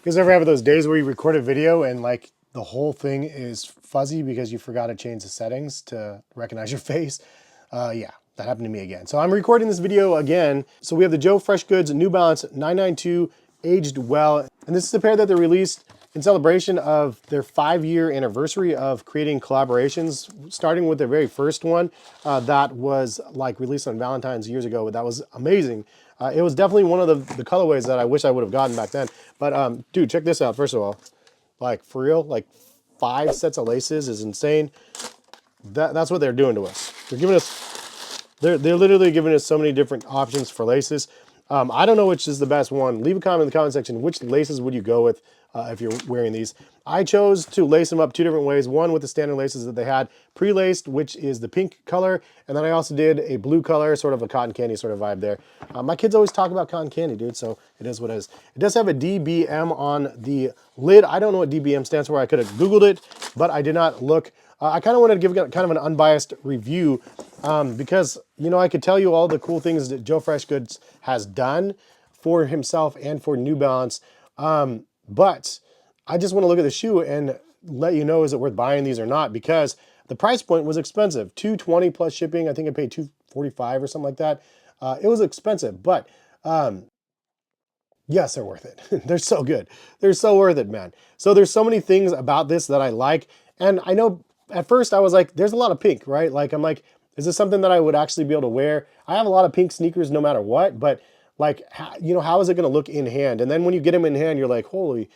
guys ever have those days where you record a video and like the whole thing is fuzzy because you forgot to change the settings to recognize your face? Yeah, that happened to me again. So I'm recording this video again. So we have the Joe Freshgoods New Balance 992 aged well. And this is a pair that they released in celebration of their 5-year anniversary of creating collaborations, starting with their very first one that was like released on Valentine's years ago. That was amazing. It was definitely one of the colorways that I wish I would have gotten back then. But dude, check this out. First of all, like for real, like 5 sets of laces is insane. That's what they're doing to us. They're giving us, they're literally giving us so many different options for laces. I don't know which is the best one. Leave a comment in the comment section. Which laces would you go with if you're wearing these? I chose to lace them up 2 different ways. One with the standard laces that they had pre-laced, which is the pink color. And then I also did a blue color, sort of a cotton candy sort of vibe there. My kids always talk about cotton candy, dude, so it is what it is. It does have a DBM on the lid. I don't know what DBM stands for. I could have Googled it, but I did not look. I kind of wanted to give kind of an unbiased review because, you know, I could tell you all the cool things that Joe Freshgoods has done for himself and for New Balance. But I just want to look at the shoe and let you know, is it worth buying these or not? Because the price point was expensive, $220 plus shipping. I think I paid $245 or something like that. It was expensive, but yes, they're worth it. They're so good. They're so worth it, man. So there's so many things about this that I like. And I know at first I was like, there's a lot of pink, right? Like, I'm like, is this something that I would actually be able to wear? I have a lot of pink sneakers no matter what, but like, you know, how is it going to look in hand? And then when you get them in hand, you're like, holy,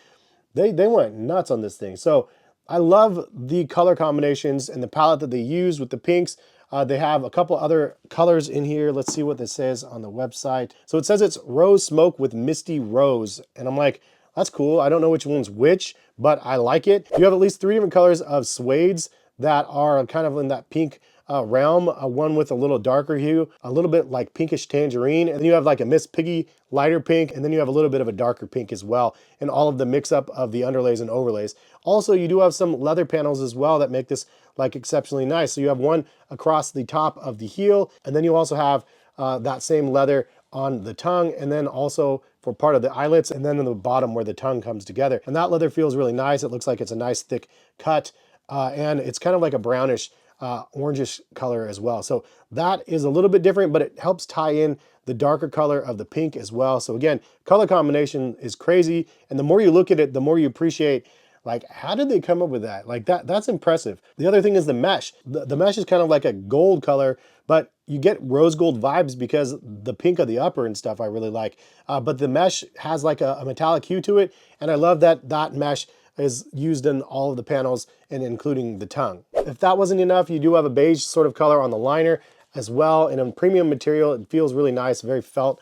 they went nuts on this thing. So I love the color combinations and the palette that they use with the pinks. They have a couple other colors in here. Let's see what this says on the website. So it says it's rose smoke with misty rose. And I'm like, that's cool. I don't know which one's which, but I like it. You have at least 3 different colors of suedes that are kind of in that pink realm. One with a little darker hue, a little bit like pinkish tangerine. And then you have like a Miss Piggy lighter pink. And then you have a little bit of a darker pink as well. And all of the mix up of the underlays and overlays. Also, you do have some leather panels as well that make this like exceptionally nice. So you have one across the top of the heel. And then you also have that same leather on the tongue, and then also for part of the eyelets, and then in the bottom where the tongue comes together. And that leather feels really nice. It looks like it's a nice thick cut, and it's kind of like a brownish, orangish color as well. So that is a little bit different, but it helps tie in the darker color of the pink as well. So again, color combination is crazy, and the more you look at it, the more you appreciate, like, how did they come up with that? Like, that's impressive. The other thing is the mesh. The mesh is kind of like a gold color, but you get rose gold vibes because the pink of the upper and stuff I really like. But the mesh has like a metallic hue to it, and I love that that mesh is used in all of the panels and including the tongue. If that wasn't enough, you do have a beige sort of color on the liner as well, and a premium material. It feels really nice, very felt.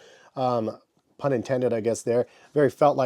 Pun intended, I guess there. Very felt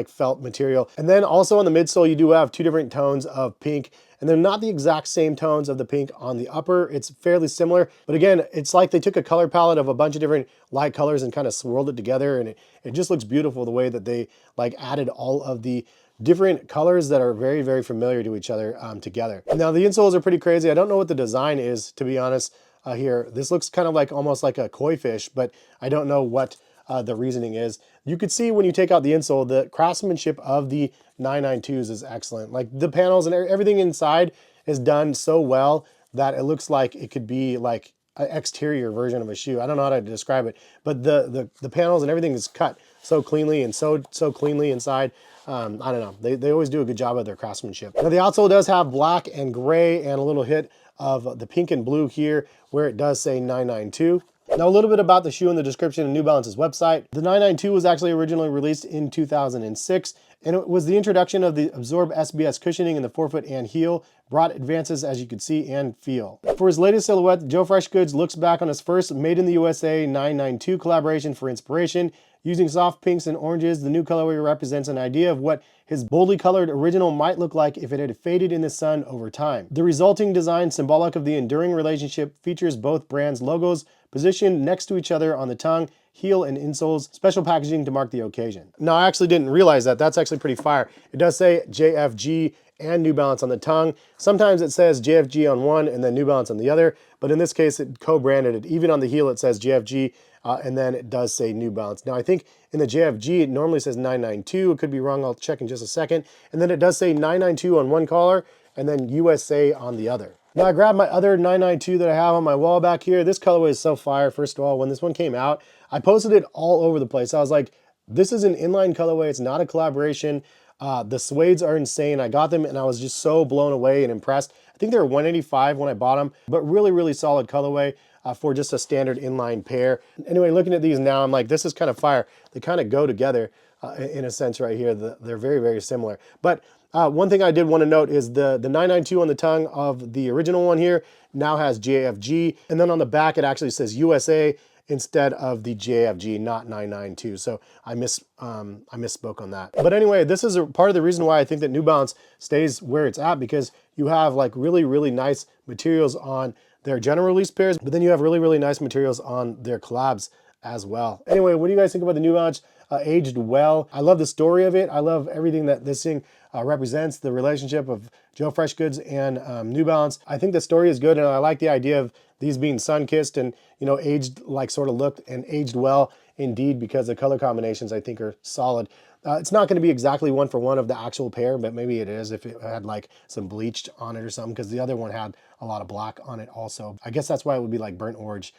material. And then also on the midsole, you do have 2 different tones of pink, and they're not the exact same tones of the pink on the upper. It's fairly similar, but again, it's like they took a color palette of a bunch of different light colors and kind of swirled it together, and it just looks beautiful the way that they like added all of the different colors that are very, very familiar to each other together. Now the insoles are pretty crazy. I don't know what the design is, to be honest, here. This looks kind of like almost like a koi fish, but I don't know what the reasoning is. You could see when you take out the insole, the craftsmanship of the 992s is excellent. Like the panels and everything inside is done so well that it looks like it could be like an exterior version of a shoe. I don't know how to describe it, but the panels and everything is cut so cleanly and so cleanly inside. I don't know. They always do a good job of their craftsmanship. Now the outsole does have black and gray and a little hit of the pink and blue here where it does say 992. Now a little bit about the shoe in the description of New Balance's website. The 992 was actually originally released in 2006, and it was the introduction of the Absorb SBS cushioning in the forefoot and heel, brought advances as you could see and feel. For his latest silhouette, Joe Freshgoods looks back on his first Made in the USA 992 collaboration for inspiration. Using soft pinks and oranges, the new colorway represents an idea of what his boldly colored original might look like if it had faded in the sun over time. The resulting design, symbolic of the enduring relationship, features both brands' logos positioned next to each other on the tongue, heel, and insoles, special packaging to mark the occasion. Now, I actually didn't realize that. That's actually pretty fire. It does say JFG and New Balance on the tongue. Sometimes it says JFG on one and then New Balance on the other, but in this case it co-branded it. Even on the heel it says JFG, and then it does say New Balance. Now I think in the JFG it normally says 992. It could be wrong, I'll check in just a second. And then it does say 992 on one collar and then USA on the other. Now I grabbed my other 992 that I have on my wall back here. This colorway is so fire. First of all, when this one came out, I posted it all over the place. I was like, this is an inline colorway, it's not a collaboration. The suedes are insane. I got them and I was just so blown away and impressed. I think they were $185 when I bought them, but really, really solid colorway for just a standard inline pair. Anyway, looking at these now, I'm like, this is kind of fire. They kind of go together in a sense right here. They're very, very similar. But one thing I did want to note is the 992 on the tongue of the original one here now has JFG, and then on the back it actually says USA instead of the JFG, not 992. So I misspoke on that. But anyway, this is part of the reason why I think that New Balance stays where it's at, because you have like really, really nice materials on their general release pairs, but then you have really, really nice materials on their collabs as well. Anyway, what do you guys think about the New Balance? Aged well. I love the story of it. I love everything that this thing represents, the relationship of Joe Freshgoods and New Balance. I think the story is good, and I like the idea of these being sun-kissed and, you know, aged like sort of looked and aged well indeed, because the color combinations I think are solid. It's not going to be exactly one for one of the actual pair, but maybe it is if it had like some bleached on it or something, because the other one had a lot of black on it also. I guess that's why it would be like burnt orange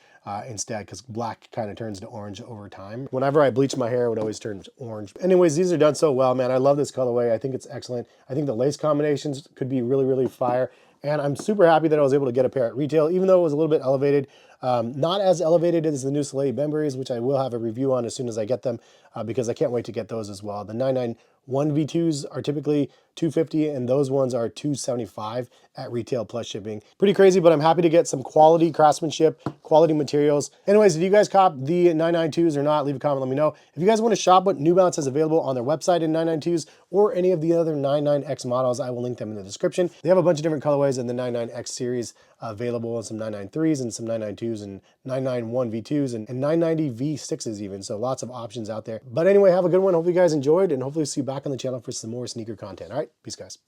instead, because black kind of turns to orange over time. Whenever I bleach my hair, it would always turn orange. Anyways, these are done so well, man. I love this colorway. I think it's excellent. I think the lace combinations could be really, really fire. And I'm super happy that I was able to get a pair at retail, even though it was a little bit elevated. Not as elevated as the new Soleil Bembury's, which I will have a review on as soon as I get them, because I can't wait to get those as well. The 991 V2s are typically $250, and those ones are $275 at retail plus shipping. Pretty crazy, but I'm happy to get some quality craftsmanship, quality materials. Anyways, did you guys cop the 992s or not? Leave a comment, let me know. If you guys want to shop what New Balance has available on their website in 992s or any of the other 99X models, I will link them in the description. They have a bunch of different colorways in the 99X series available, and some 993s and some 992s and 991 V2s and 990 V6s even. So lots of options out there. But anyway, have a good one. Hope you guys enjoyed, and hopefully see you back on the channel for some more sneaker content. All right, peace guys.